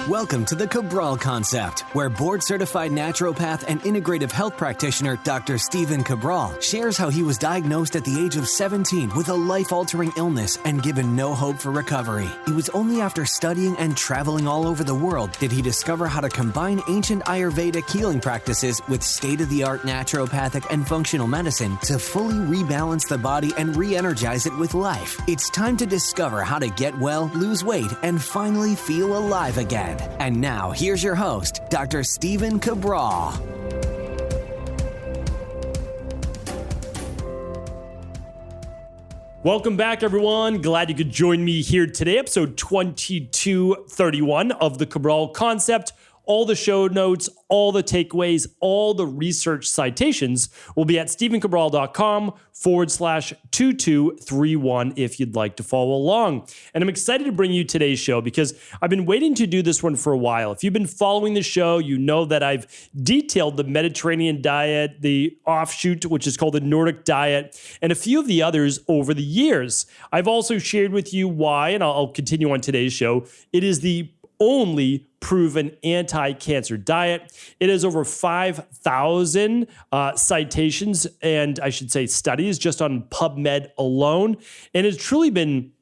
Welcome to the Cabral Concept, where board-certified naturopath and integrative health practitioner Dr. Stephen Cabral shares how he was diagnosed at the age of 17 with a life-altering illness and given no hope for recovery. It was only after studying and traveling all over the world did he discover how to combine ancient Ayurvedic healing practices with state-of-the-art naturopathic and functional medicine to fully rebalance the body and re-energize it with life. It's time to discover how to get well, lose weight, and finally feel alive again. And now, here's your host, Dr. Stephen Cabral. Welcome back, everyone. Glad you could join me here today, episode 2231 of the Cabral Concept. All the show notes, all the takeaways, all the research citations will be at stephencabral.com/2231 if you'd like to follow along. And I'm excited to bring you today's show because I've been waiting to do this one for a while. If you've been following the show, you know that I've detailed the Mediterranean diet, the offshoot, which is called the Nordic diet, and a few of the others over the years. I've also shared with you why, and I'll continue on today's show, it is the only proven anti-cancer diet. It has over 5,000 citations and I should say studies just on PubMed alone. And it's truly been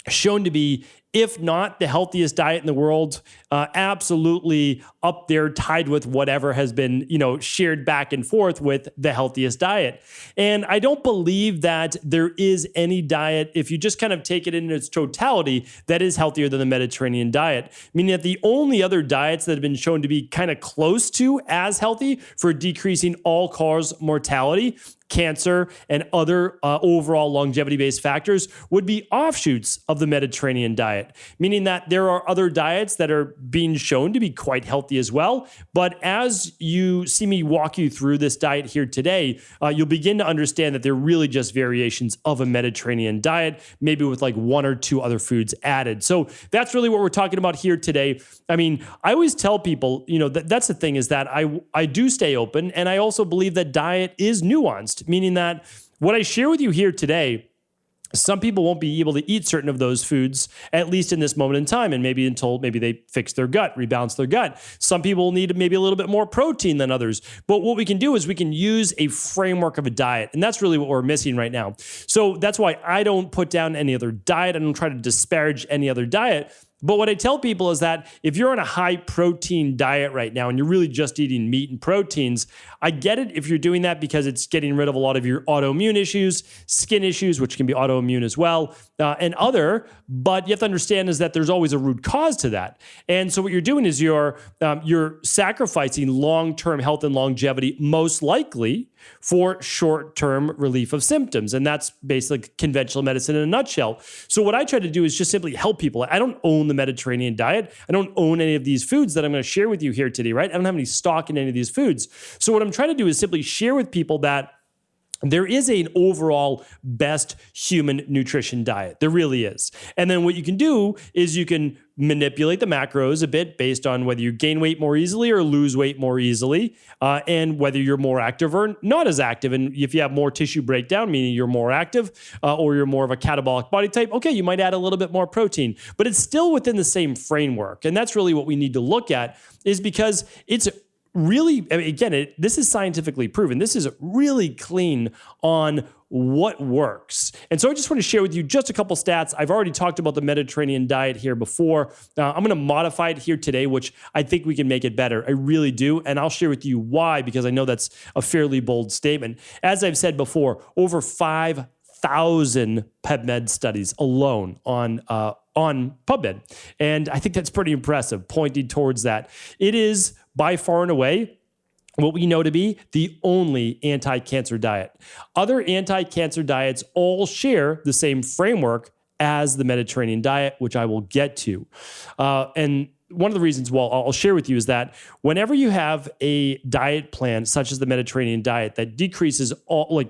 shown to be, if not the healthiest diet in the world, absolutely up there, tied with whatever has been, shared back and forth with the healthiest diet. And I don't believe that there is any diet, if you just kind of take it in its totality, that is healthier than the Mediterranean diet. Meaning that the only other diets that have been shown to be kind of close to as healthy for decreasing all-cause mortality, cancer, and other overall longevity-based factors would be offshoots of the Mediterranean diet, meaning that there are other diets that are being shown to be quite healthy as well. But as you see me walk you through this diet here today, you'll begin to understand that they're really just variations of a Mediterranean diet, maybe with like one or two other foods added. So that's really what we're talking about here today. I mean, I always tell people, that's the thing, is that I do stay open, and I also believe that diet is nuanced, meaning that what I share with you here today, some people won't be able to eat certain of those foods, at least in this moment in time, and maybe until they fix their gut, rebalance their gut. Some people need maybe a little bit more protein than others. But what we can do is we can use a framework of a diet, and that's really what we're missing right now. So that's why I don't put down any other diet. I don't try to disparage any other diet. But what I tell people is that if you're on a high protein diet right now and you're really just eating meat and proteins, I get it if you're doing that because it's getting rid of a lot of your autoimmune issues, skin issues, which can be autoimmune as well, and other. But you have to understand is that there's always a root cause to that. And so what you're doing is you're sacrificing long-term health and longevity, most likely for short-term relief of symptoms. And that's basically conventional medicine in a nutshell. So what I try to do is just simply help people. I don't own the Mediterranean diet. I don't own any of these foods that I'm going to share with you here today, right? I don't have any stock in any of these foods. So what I'm trying to do is simply share with people that there is an overall best human nutrition diet. There really is. And then what you can do is you can manipulate the macros a bit based on whether you gain weight more easily or lose weight more easily, and whether you're more active or not as active. And if you have more tissue breakdown, meaning you're more active, or you're more of a catabolic body type, okay, you might add a little bit more protein, but it's still within the same framework. And that's really what we need to look at, is because it's really, again, this is scientifically proven. This is really clean on what works. And so I just want to share with you just a couple stats. I've already talked about the Mediterranean diet here before. I'm going to modify it here today, which I think we can make it better. I really do. And I'll share with you why, because I know that's a fairly bold statement. As I've said before, over 5,000 PubMed studies alone on PubMed. And I think that's pretty impressive, pointing towards that. It is by far and away what we know to be the only anti-cancer diet. Other anti-cancer diets all share the same framework as the Mediterranean diet, which I will get to. And one of the reasons, I'll share with you, is that whenever you have a diet plan such as the Mediterranean diet that decreases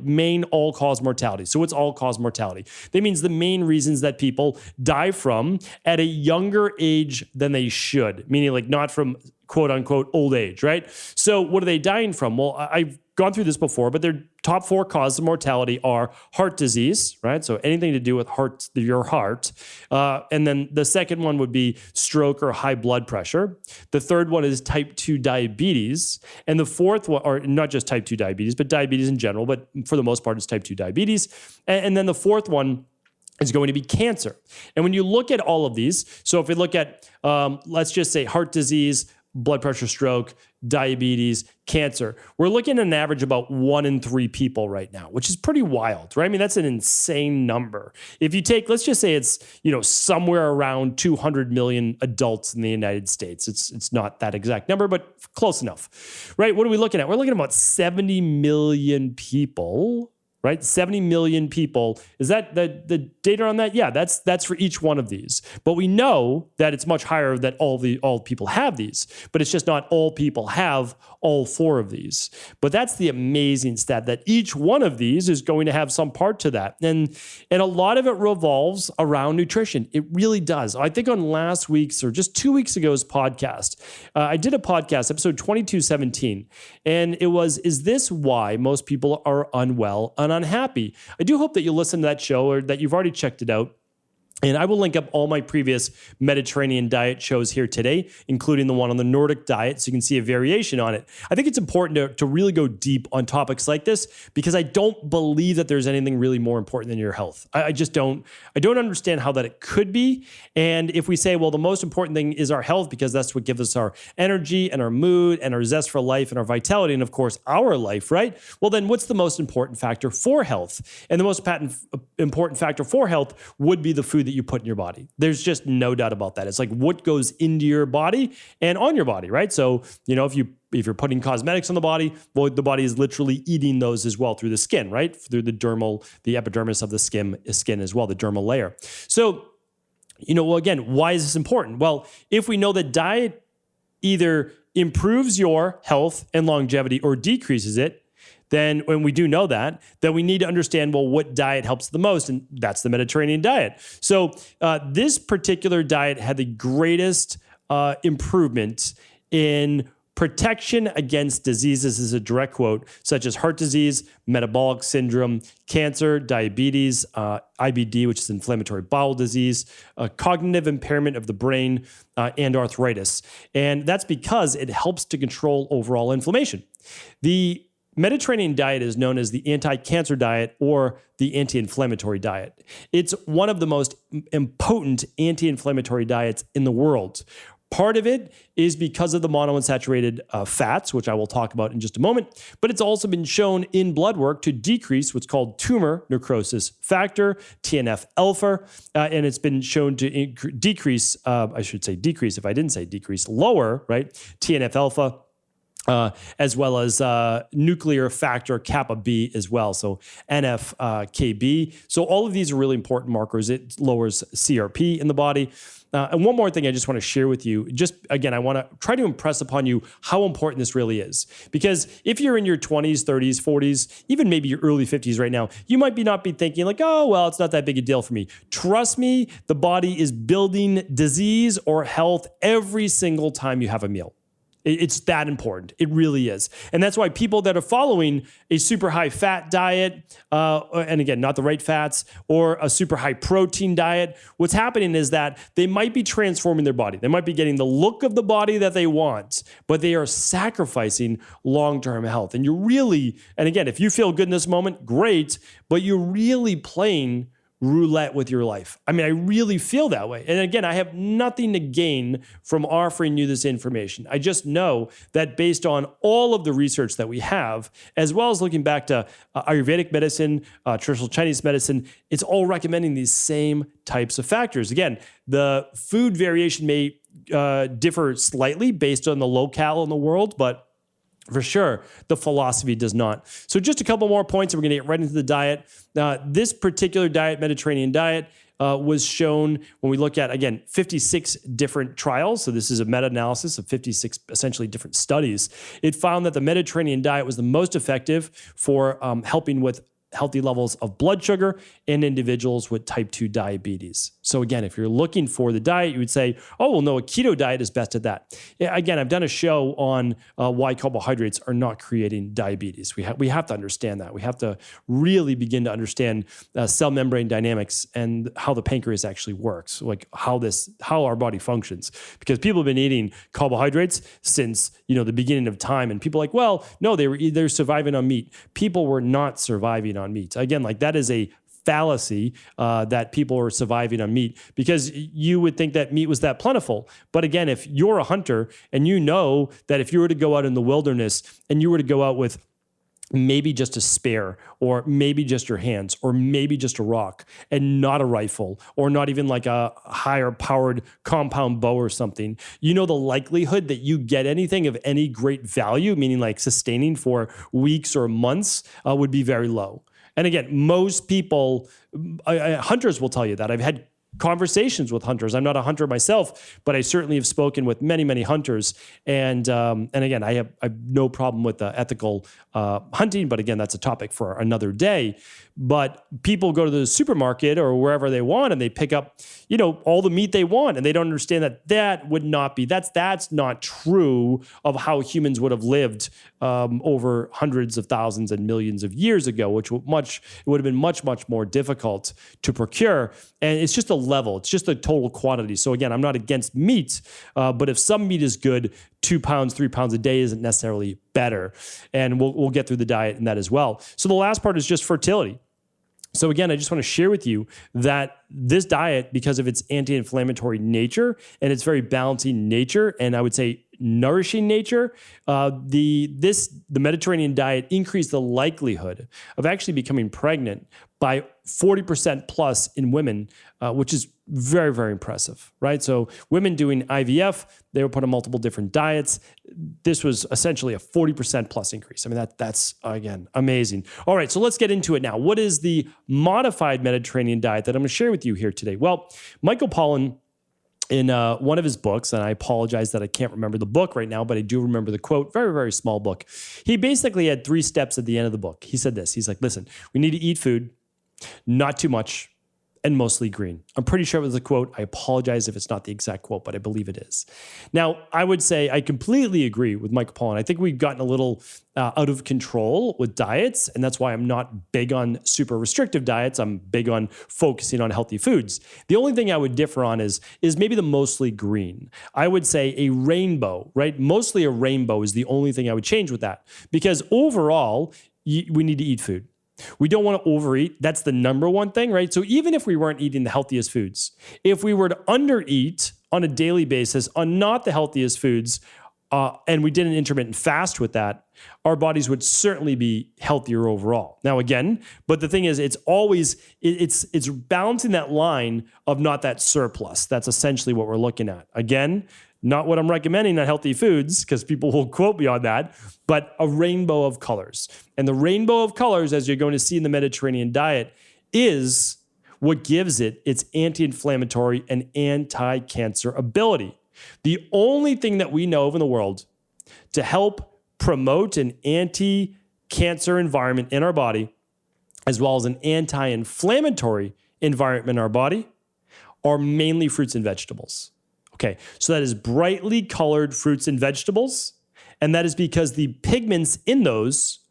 main all-cause mortality. So what's all-cause mortality? That means the main reasons that people die from at a younger age than they should, meaning not from quote unquote old age, right? So what are they dying from? Well, I've gone through this before, but their top 4 causes of mortality are heart disease, right? So anything to do with your heart. And then the second one would be stroke or high blood pressure. The third one is type 2 diabetes. And the fourth one, or not just type 2 diabetes, but diabetes in general, but for the most part, it's type 2 diabetes. And then the fourth one is going to be cancer. And when you look at all of these, so if we look at, let's just say heart disease, blood pressure, stroke, diabetes, cancer, we're looking at an average about 1 in 3 people right now, which is pretty wild, right? I mean, that's an insane number. If you take, let's just say it's, somewhere around 200 million adults in the United States. It's not that exact number, but close enough, right? What are we looking at? We're looking at about 70 million people, right? 70 million people. Is that the data on that? Yeah, that's for each one of these. But we know that it's much higher that all people have these, but it's just not all people have all 4 of these. But that's the amazing stat, that each one of these is going to have some part to that. And a lot of it revolves around nutrition. It really does. I think on last week's or just 2 weeks ago's podcast, I did a podcast, episode 2217, and it was, is this why most people are unwell and unhappy? I do hope that you listen to that show or that you've already checked it out. And I will link up all my previous Mediterranean diet shows here today, including the one on the Nordic diet, so you can see a variation on it. I think it's important to really go deep on topics like this, because I don't believe that there's anything really more important than your health. I just don't. I don't understand how that it could be. And if we say, well, the most important thing is our health, because that's what gives us our energy and our mood and our zest for life and our vitality and, of course, our life, right? Well, then what's the most important factor for health? And the most important factor for health would be the food that you put in your body. There's just no doubt about that. It's like what goes into your body and on your body, right? So, if you're putting cosmetics on the body, well, the body is literally eating those as well through the skin, right? Through the epidermis of the skin as well, the dermal layer. So, again, why is this important? Well, if we know that diet either improves your health and longevity or decreases it, then when we do know that, then we need to understand, well, what diet helps the most? And that's the Mediterranean diet. So this particular diet had the greatest improvement in protection against diseases, is a direct quote, such as heart disease, metabolic syndrome, cancer, diabetes, IBD, which is inflammatory bowel disease, cognitive impairment of the brain, and arthritis. And that's because it helps to control overall inflammation. The Mediterranean diet is known as the anti-cancer diet or the anti-inflammatory diet. It's one of the most potent anti-inflammatory diets in the world. Part of it is because of the monounsaturated fats, which I will talk about in just a moment, but it's also been shown in blood work to decrease what's called tumor necrosis factor, TNF-alpha, and it's been shown to decrease, if I didn't say decrease, lower, right, TNF-alpha, as well as nuclear factor kappa B as well, so NF-kB. So all of these are really important markers. It lowers CRP in the body. And one more thing I just want to share with you. Just again, I want to try to impress upon you how important this really is. Because if you're in your 20s, 30s, 40s, even maybe your early 50s right now, you might not be thinking like, oh, well, it's not that big a deal for me. Trust me, the body is building disease or health every single time you have a meal. It's that important. It really is. And that's why people that are following a super high fat diet, and again, not the right fats, or a super high protein diet, what's happening is that they might be transforming their body. They might be getting the look of the body that they want, but they are sacrificing long-term health. And you're really, and again, if you feel good in this moment, great, but you're really playing roulette with your life. I mean, I really feel that way. And again, I have nothing to gain from offering you this information. I just know that based on all of the research that we have, as well as looking back to Ayurvedic medicine, traditional Chinese medicine, it's all recommending these same types of factors. Again, the food variation may differ slightly based on the locale in the world, but for sure, the philosophy does not. So just a couple more points, and we're going to get right into the diet. This particular diet, Mediterranean diet, was shown when we look at, again, 56 different trials. So this is a meta-analysis of 56 essentially different studies. It found that the Mediterranean diet was the most effective for helping with healthy levels of blood sugar in individuals with type 2 diabetes. So again, if you're looking for the diet, you would say, oh, well, no, a keto diet is best at that. Yeah, again, I've done a show on why carbohydrates are not creating diabetes. We have to understand that. We have to really begin to understand cell membrane dynamics and how the pancreas actually works, like how our body functions. Because people have been eating carbohydrates since the beginning of time, and people are like, well, no, they're surviving on meat. People were not surviving on meat. Again, like that is a fallacy that people are surviving on meat, because you would think that meat was that plentiful. But again, if you're a hunter and you know that if you were to go out in the wilderness and you were to go out with maybe just a spear, or maybe just your hands, or maybe just a rock and not a rifle, or not even like a higher powered compound bow or something, the likelihood that you get anything of any great value, meaning like sustaining for weeks or months, would be very low. And again, most people, hunters will tell you that. I've had conversations with hunters. I'm not a hunter myself, but I certainly have spoken with many, many hunters. And again, I have no problem with ethical hunting, but again, that's a topic for another day. But people go to the supermarket or wherever they want, and they pick up, all the meat they want, and they don't understand that would not be, that's not true of how humans would have lived over hundreds of thousands and millions of years ago, which it would have been much, much more difficult to procure. And it's just a level, it's just a total quantity. So again, I'm not against meat, but if some meat is good, 2 pounds, 3 pounds a day isn't necessarily better. And we'll get through the diet and that as well. So the last part is just fertility. So again, I just want to share with you that this diet, because of its anti-inflammatory nature and its very balancing nature, and I would say nourishing nature, the Mediterranean diet increased the likelihood of actually becoming pregnant by 40% plus in women, which is very, very impressive, right? So women doing IVF, they were put on multiple different diets. This was essentially a 40% plus increase. I mean, that's again, amazing. All right, so let's get into it now. What is the modified Mediterranean diet that I'm going to share with you here today? Well, Michael Pollan, in one of his books, and I apologize that I can't remember the book right now, but I do remember the quote, very, very small book. He basically had 3 steps at the end of the book. He said this, he's like, listen, we need to eat food, not too much, and mostly green. I'm pretty sure it was a quote. I apologize if it's not the exact quote, but I believe it is. Now, I would say I completely agree with Michael Pollan. I think we've gotten a little out of control with diets, and that's why I'm not big on super restrictive diets. I'm big on focusing on healthy foods. The only thing I would differ on is maybe the mostly green. I would say a rainbow, right? Mostly a rainbow is the only thing I would change with that, because overall, we need to eat food. We don't want to overeat. That's the number one thing, right? So even if we weren't eating the healthiest foods, if we were to undereat on a daily basis on not the healthiest foods, and we did an intermittent fast with that, our bodies would certainly be healthier overall. Now, again, but the thing is, it's balancing that line of not that surplus. That's essentially what we're looking at. Again, not what I'm recommending on healthy foods, because people will quote me on that, but a rainbow of colors. And the rainbow of colors, as you're going to see in the Mediterranean diet, is what gives it its anti-inflammatory and anti-cancer ability. The only thing that we know of in the world to help promote an anti-cancer environment in our body, as well as an anti-inflammatory environment in our body, are mainly fruits and vegetables. Okay, so that is brightly colored fruits and vegetables, and that is because the pigments in those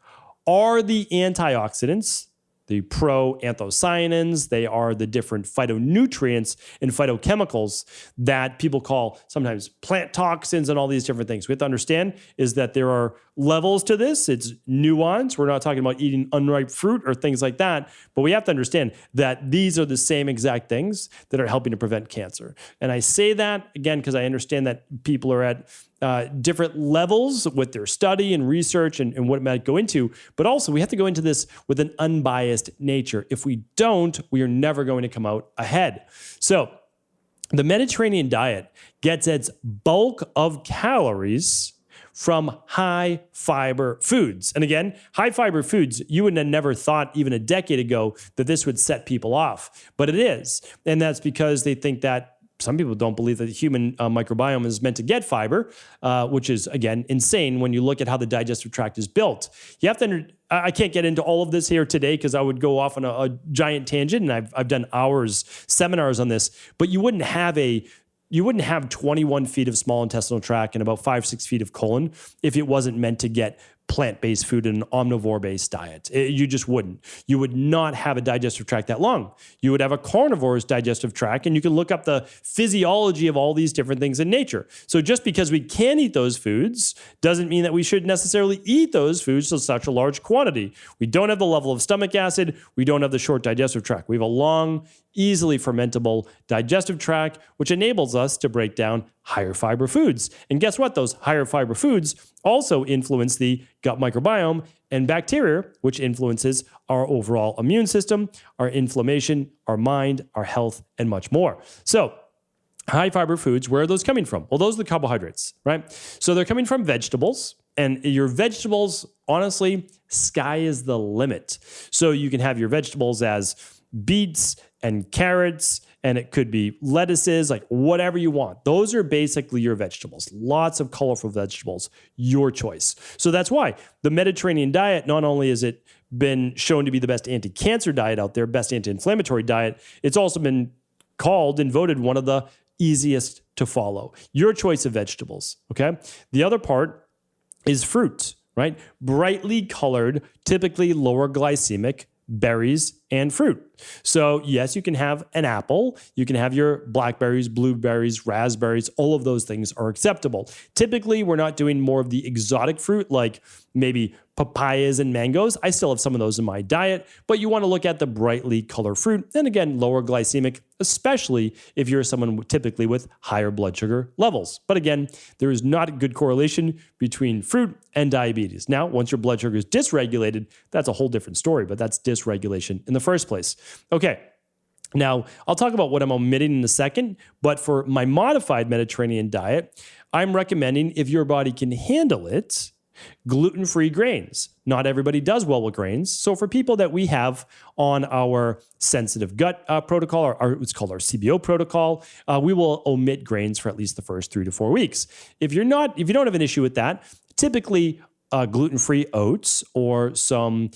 are the antioxidants, the proanthocyanins. They are the different phytonutrients and phytochemicals that people call sometimes plant toxins and all these different things. We have to understand is that there are levels to this. It's nuance. We're not talking about eating unripe fruit or things like that, but we have to understand that these are the same exact things that are helping to prevent cancer. And I say that, again, because I understand that people are at different levels with their study and research and what it might go into, but also we have to go into this with an unbiased nature. If we don't, we are never going to come out ahead. So the Mediterranean diet gets its bulk of calories from high fiber foods. And again, high fiber foods, you would have never thought even a decade ago that this would set people off, but it is. And that's because they think that some people don't believe that the human microbiome is meant to get fiber, which is, again, insane when you look at how the digestive tract is built. You have to I can't get into all of this here today because I would go off on a giant tangent, and I've done seminars on this, but you wouldn't have 21 feet of small intestinal tract and about 5-6 feet of colon if it wasn't meant to get plant-based food in an omnivore-based diet. You just wouldn't. You would not have a digestive tract that long. You would have a carnivore's digestive tract, and you can look up the physiology of all these different things in nature. So just because we can eat those foods doesn't mean that we should necessarily eat those foods to such a large quantity. We don't have the level of stomach acid. We don't have the short digestive tract. We have a long, easily fermentable digestive tract, which enables us to break down higher fiber foods. And guess what? Those higher fiber foods also influence the gut microbiome and bacteria, which influences our overall immune system, our inflammation, our mind, our health, and much more. So high fiber foods, where are those coming from? Well, those are the carbohydrates, right? So they're coming from vegetables. And your vegetables, honestly, sky is the limit. So you can have your vegetables as beets and carrots, and it could be lettuces, like whatever you want. Those are basically your vegetables. Lots of colorful vegetables, your choice. So that's why the Mediterranean diet, not only has it been shown to be the best anti-cancer diet out there, best anti-inflammatory diet, it's also been called and voted one of the easiest to follow. Your choice of vegetables, okay? The other part is fruit, right? Brightly colored, typically lower glycemic berries and fruit. So yes, you can have an apple, you can have your blackberries, blueberries, raspberries, all of those things are acceptable. Typically, we're not doing more of the exotic fruit like maybe papayas and mangoes. I still have some of those in my diet, but you want to look at the brightly colored fruit. And again, lower glycemic, especially if you're someone typically with higher blood sugar levels. But again, there is not a good correlation between fruit and diabetes. Now, once your blood sugar is dysregulated, that's a whole different story, but that's dysregulation in the first place. Okay. Now, I'll talk about what I'm omitting in a second, but for my modified Mediterranean diet, I'm recommending, if your body can handle it, gluten-free grains. Not everybody does well with grains. So for people that we have on our sensitive gut protocol, or it's called our CBO protocol, we will omit grains for at least the first 3 to 4 weeks. If you don't have an issue with that, typically gluten-free oats or some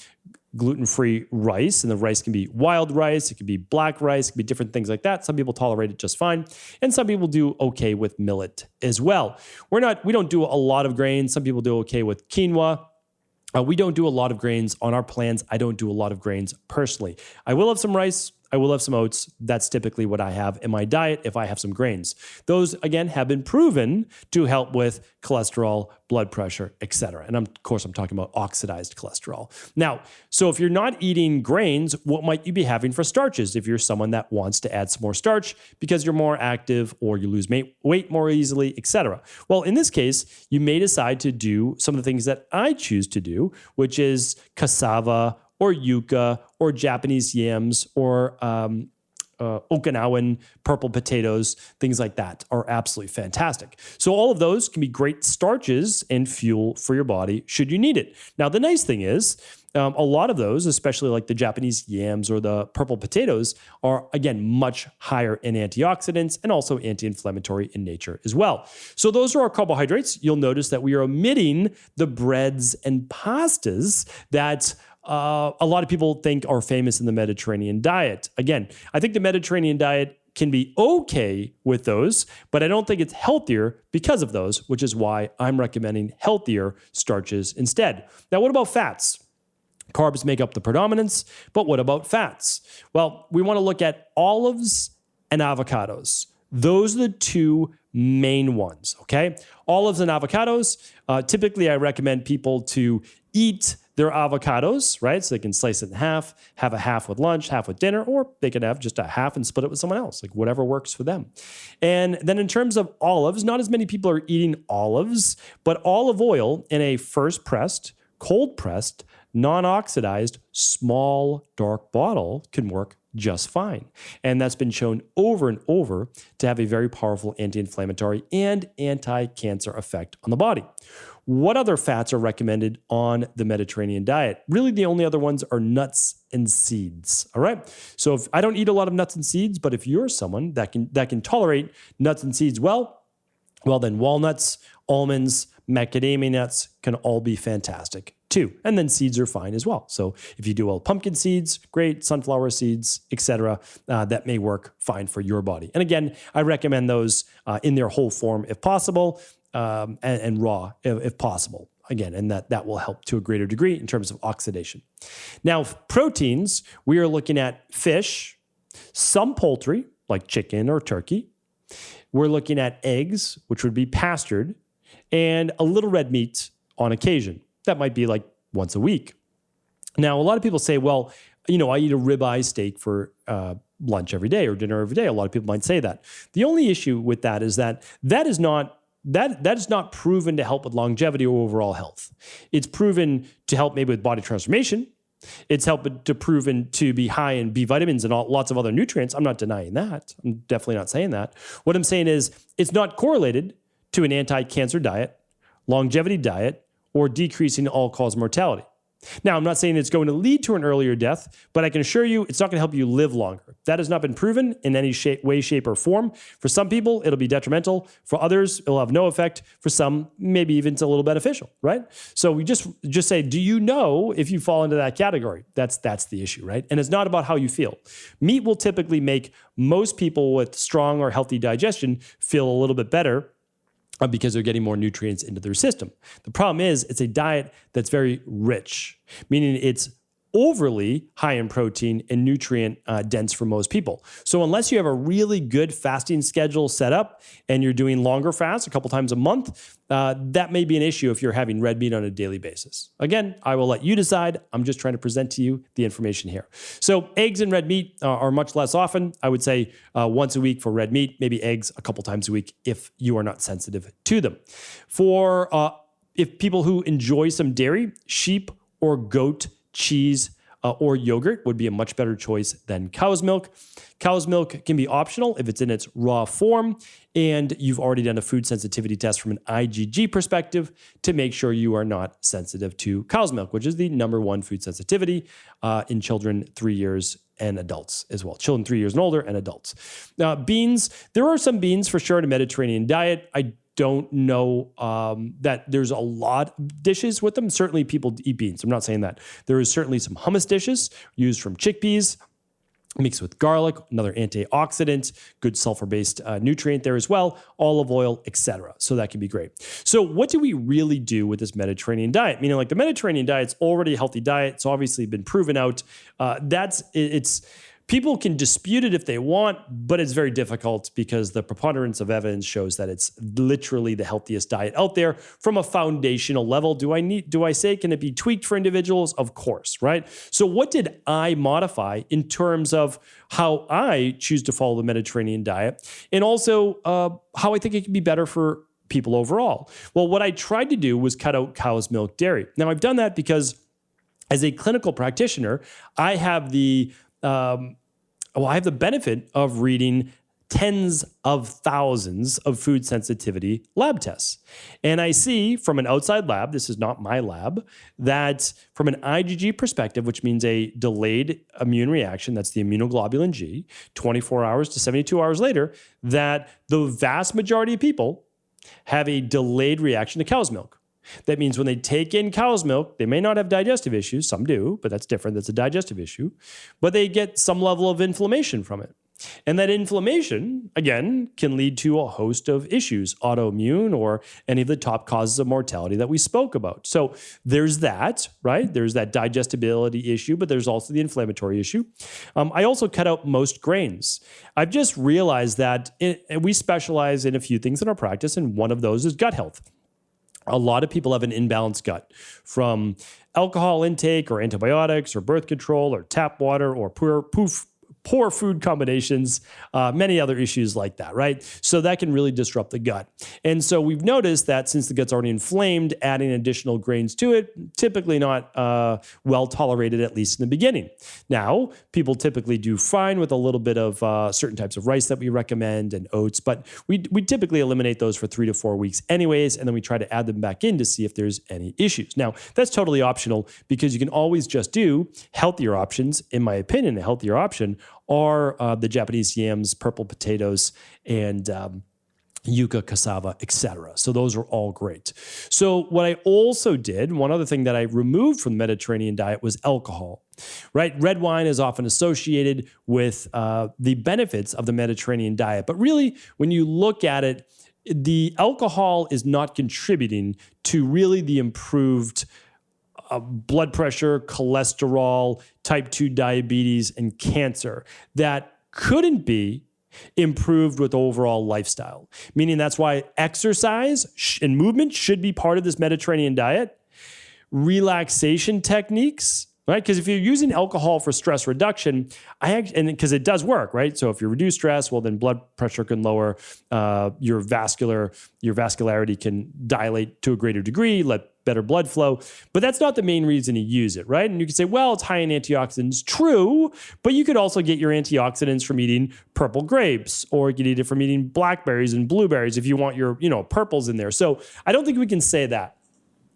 gluten-free rice, and the rice can be wild rice, it can be black rice, it can be different things like that. Some people tolerate it just fine, and some people do okay with millet as well. We don't do a lot of grains. Some people do okay with quinoa. We don't do a lot of grains on our plans. I don't do a lot of grains personally. I will have some rice. I will have some oats. That's typically what I have in my diet if I have some grains. Those, again, have been proven to help with cholesterol, blood pressure, etc. And of course, I'm talking about oxidized cholesterol. Now, so if you're not eating grains, what might you be having for starches if you're someone that wants to add some more starch because you're more active or you lose weight more easily, etc.? Well, in this case, you may decide to do some of the things that I choose to do, which is cassava or yucca, or Japanese yams, or Okinawan purple potatoes, things like that are absolutely fantastic. So all of those can be great starches and fuel for your body should you need it. Now, the nice thing is, a lot of those, especially like the Japanese yams or the purple potatoes, are, again, much higher in antioxidants and also anti-inflammatory in nature as well. So those are our carbohydrates. You'll notice that we are omitting the breads and pastas that a lot of people think are famous in the Mediterranean diet. Again, I think the Mediterranean diet can be okay with those, but I don't think it's healthier because of those, which is why I'm recommending healthier starches instead. Now, what about fats? Carbs make up the predominance, but what about fats? Well, we want to look at olives and avocados. Those are the two main ones, okay? Olives and avocados. Typically, I recommend people to eat their avocados, right? So they can slice it in half, have a half with lunch, half with dinner, or they could have just a half and split it with someone else, like whatever works for them. And then in terms of olives, not as many people are eating olives, but olive oil in a first pressed, cold pressed, non-oxidized, small, dark bottle can work just fine. And that's been shown over and over to have a very powerful anti-inflammatory and anti-cancer effect on the body. What other fats are recommended on the Mediterranean diet? Really, the only other ones are nuts and seeds. All right. So if I don't eat a lot of nuts and seeds, but if you're someone that can tolerate nuts and seeds well, then walnuts, almonds, macadamia nuts can all be fantastic too. And then seeds are fine as well. So if you do well, pumpkin seeds, great, sunflower seeds, etc., that may work fine for your body. And again, I recommend those in their whole form if possible, and raw if possible. Again, and that will help to a greater degree in terms of oxidation. Now, proteins, we are looking at fish, some poultry like chicken or turkey. We're looking at eggs, which would be pastured, and a little red meat on occasion. That might be like once a week. Now, a lot of people say, well, I eat a ribeye steak for lunch every day or dinner every day. A lot of people might say that. The only issue with that is that is not proven to help with longevity or overall health. It's proven to help maybe with body transformation. It's proven to be high in B vitamins and lots of other nutrients. I'm not denying that. I'm definitely not saying that. What I'm saying is it's not correlated to an anti-cancer diet, longevity diet, or decreasing all-cause mortality. Now, I'm not saying it's going to lead to an earlier death, but I can assure you it's not going to help you live longer. That has not been proven in any way, shape, or form. For some people, it'll be detrimental. For others, it'll have no effect. For some, maybe even it's a little beneficial, right? So we just say, do you know if you fall into that category? That's the issue, right? And it's not about how you feel. Meat will typically make most people with strong or healthy digestion feel a little bit better, because they're getting more nutrients into their system. The problem is it's a diet that's very rich, meaning it's overly high in protein and nutrient dense for most people. So unless you have a really good fasting schedule set up and you're doing longer fasts a couple times a month, that may be an issue if you're having red meat on a daily basis. Again, I will let you decide. I'm just trying to present to you the information here. So eggs and red meat are much less often. I would say once a week for red meat, maybe eggs a couple times a week if you are not sensitive to them. For if people who enjoy some dairy, sheep or goat cheese or yogurt would be a much better choice than cow's milk. Cow's milk can be optional if it's in its raw form, and you've already done a food sensitivity test from an IgG perspective to make sure you are not sensitive to cow's milk, which is the number one food sensitivity in children 3 years and adults as well. Children 3 years and older and adults. Beans, there are some beans for sure in a Mediterranean diet. I don't know that there's a lot of dishes with them. Certainly people eat beans. I'm not saying that. There is certainly some hummus dishes used from chickpeas, mixed with garlic, another antioxidant, good sulfur-based nutrient there as well, olive oil, etc. So that can be great. So what do we really do with this Mediterranean diet? Meaning like the Mediterranean diet's already a healthy diet. It's obviously been proven out. People can dispute it if they want, but it's very difficult because the preponderance of evidence shows that it's literally the healthiest diet out there from a foundational level. Do I say, can it be tweaked for individuals? Of course, right? So what did I modify in terms of how I choose to follow the Mediterranean diet? And also how I think it can be better for people overall. Well, what I tried to do was cut out cow's milk dairy. Now I've done that because as a clinical practitioner, I have the benefit of reading tens of thousands of food sensitivity lab tests. And I see from an outside lab, this is not my lab, that from an IgG perspective, which means a delayed immune reaction, that's the immunoglobulin G, 24 hours to 72 hours later, that the vast majority of people have a delayed reaction to cow's milk. That means when they take in cow's milk, they may not have digestive issues. Some do, but that's different. That's a digestive issue. But they get some level of inflammation from it. And that inflammation, again, can lead to a host of issues, autoimmune or any of the top causes of mortality that we spoke about. So there's that, right? There's that digestibility issue, but there's also the inflammatory issue. I also cut out most grains. I've just realized that we specialize in a few things in our practice, and one of those is gut health. A lot of people have an imbalanced gut from alcohol intake or antibiotics or birth control or tap water or poor food combinations, many other issues like that, right? So that can really disrupt the gut. And so we've noticed that since the gut's already inflamed, adding additional grains to it, typically not well tolerated, at least in the beginning. Now, people typically do fine with a little bit of certain types of rice that we recommend and oats, but we typically eliminate those for 3 to 4 weeks anyways, and then we try to add them back in to see if there's any issues. Now, that's totally optional because you can always just do healthier options. In my opinion, a healthier option are the Japanese yams, purple potatoes, and yucca, cassava, etc. So those are all great. So what I also did, one other thing that I removed from the Mediterranean diet was alcohol, right? Red wine is often associated with the benefits of the Mediterranean diet. But really, when you look at it, the alcohol is not contributing to really the improved blood pressure, cholesterol, type 2 diabetes, and cancer that couldn't be improved with overall lifestyle. Meaning that's why exercise and movement should be part of this Mediterranean diet. Relaxation techniques, right? Because if you're using alcohol for stress reduction, and because it does work, right? So if you reduce stress, well, then blood pressure can lower, your vascularity can dilate to a greater degree, let better blood flow. But that's not the main reason to use it, right? And you can say, well, it's high in antioxidants. True, but you could also get your antioxidants from eating purple grapes, or you could eat it from eating blackberries and blueberries if you want your, purples in there. So I don't think we can say that.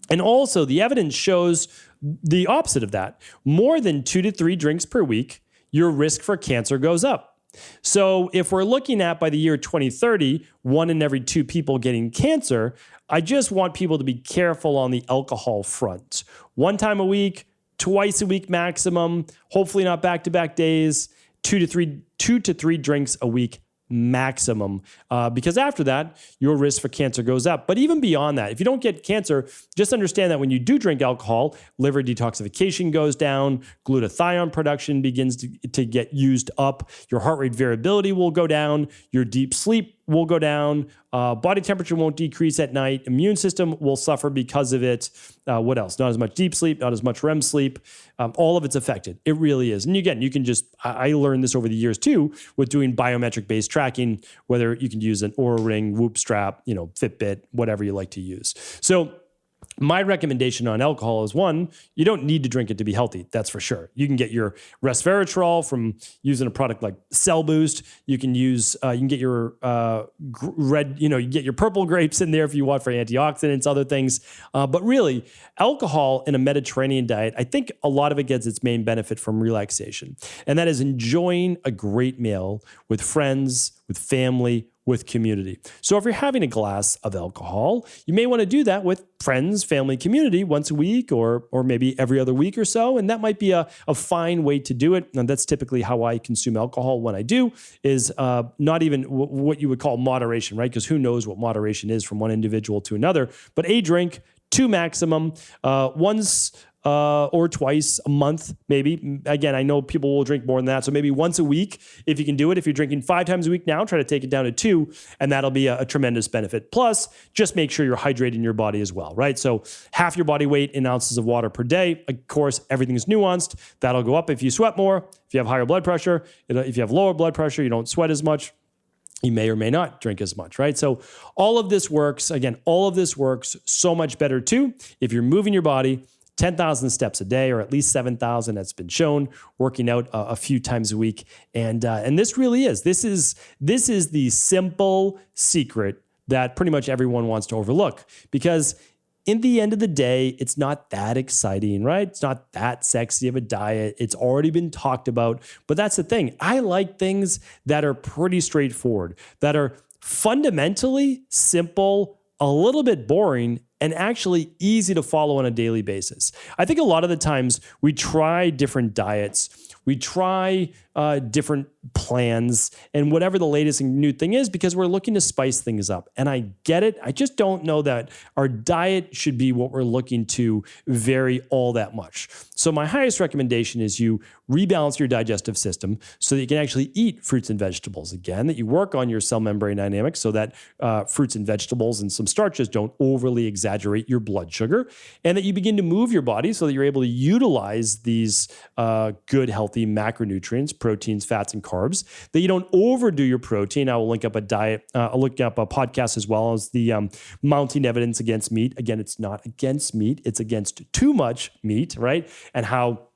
And also, the evidence shows the opposite of that. More than 2 to 3 drinks per week, your risk for cancer goes up. So if we're looking at by the year 2030, 1 in every 2 people getting cancer, I just want people to be careful on the alcohol front. 1 time a week, twice a week maximum, hopefully not back-to-back days, 2 to 3 drinks a week maximum, because after that, your risk for cancer goes up. But even beyond that, if you don't get cancer, just understand that when you do drink alcohol, liver detoxification goes down, glutathione production begins to get used up, your heart rate variability will go down, your deep sleep will go down, body temperature won't decrease at night, immune system will suffer because of it. What else? Not as much deep sleep, not as much REM sleep. All of it's affected. It really is. And again, you can I learned this over the years too, with doing biometric-based tracking, whether you can use an Oura Ring, Whoop strap, Fitbit, whatever you like to use. So my recommendation on alcohol is, 1, you don't need to drink it to be healthy. That's for sure. You can get your resveratrol from using a product like Cell Boost. You can use, you can get your you get your purple grapes in there if you want for antioxidants, other things. But really, alcohol in a Mediterranean diet, I think a lot of it gets its main benefit from relaxation. And that is enjoying a great meal with friends, with family, with community. So if you're having a glass of alcohol, you may want to do that with friends, family, community once a week or maybe every other week or so. And that might be a fine way to do it. And that's typically how I consume alcohol when I do, is not even what you would call moderation, right? Because who knows what moderation is from one individual to another. But a drink, 2 maximum, once or twice a month, maybe. Again, I know people will drink more than that, so maybe once a week if you can do it. If you're drinking 5 times a week now, try to take it down to 2, and that'll be a tremendous benefit. Plus, just make sure you're hydrating your body as well, right? So half your body weight in ounces of water per day. Of course, everything's nuanced. That'll go up if you sweat more, if you have higher blood pressure. If you have lower blood pressure, you don't sweat as much. You may or may not drink as much, right? So all of this works. Again, all of this works so much better too if you're moving your body 10,000 steps a day, or at least 7,000. That's been shown, working out a few times a week. And this really is. This is the simple secret that pretty much everyone wants to overlook, because in the end of the day, it's not that exciting, right? It's not that sexy of a diet. It's already been talked about. But that's the thing. I like things that are pretty straightforward, that are fundamentally simple, a little bit boring, and actually easy to follow on a daily basis. I think a lot of the times we try different diets, we try different plans, and whatever the latest and new thing is, because we're looking to spice things up. And I get it. I just don't know that our diet should be what we're looking to vary all that much. So my highest recommendation is you rebalance your digestive system so that you can actually eat fruits and vegetables. Again, that you work on your cell membrane dynamics so that fruits and vegetables and some starches don't overly exaggerate your blood sugar, and that you begin to move your body so that you're able to utilize these good, healthy healthy macronutrients, proteins, fats, and carbs, that you don't overdo your protein. I will link up a podcast as well as the mounting evidence against meat. Again, it's not against meat, it's against too much meat, right? And how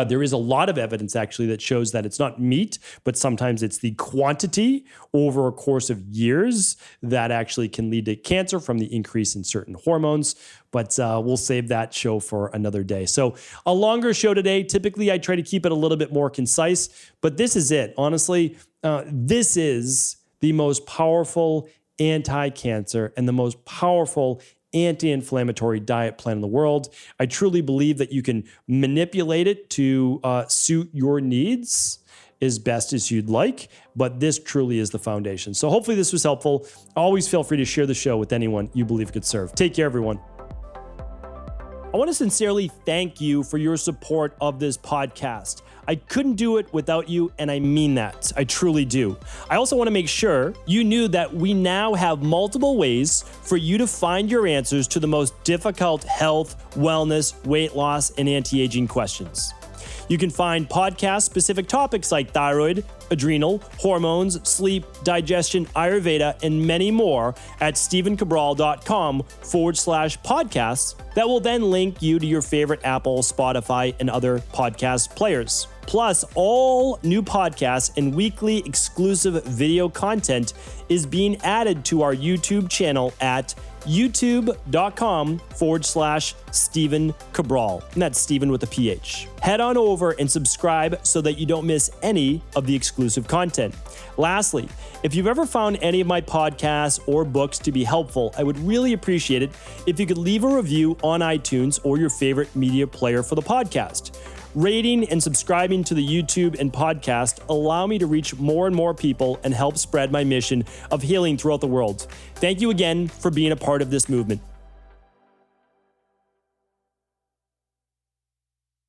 there is a lot of evidence actually that shows that it's not meat, but sometimes it's the quantity over a course of years that actually can lead to cancer from the increase in certain hormones. But we'll save that show for another day. So a longer show today. Typically, I try to keep it a little bit more concise, but this is it. Honestly, this is the most powerful anti-cancer and the most powerful anti-inflammatory diet plan in the world. I truly believe that you can manipulate it to suit your needs as best as you'd like, but this truly is the foundation. So hopefully this was helpful. Always feel free to share the show with anyone you believe could serve. Take care, everyone. I want to sincerely thank you for your support of this podcast. I couldn't do it without you, and I mean that. I truly do. I also want to make sure you knew that we now have multiple ways for you to find your answers to the most difficult health, wellness, weight loss, and anti-aging questions. You can find podcast-specific topics like thyroid, adrenal, hormones, sleep, digestion, Ayurveda, and many more at stevencabral.com/podcasts that will then link you to your favorite Apple, Spotify, and other podcast players. Plus, all new podcasts and weekly exclusive video content is being added to our YouTube channel at youtube.com/Stephen Cabral. And that's Stephen with a PH. Head on over and subscribe so that you don't miss any of the exclusive content. Lastly, if you've ever found any of my podcasts or books to be helpful, I would really appreciate it if you could leave a review on iTunes or your favorite media player for the podcast. Rating and subscribing to the YouTube and podcast allow me to reach more and more people and help spread my mission of healing throughout the world. Thank you again for being a part of this movement.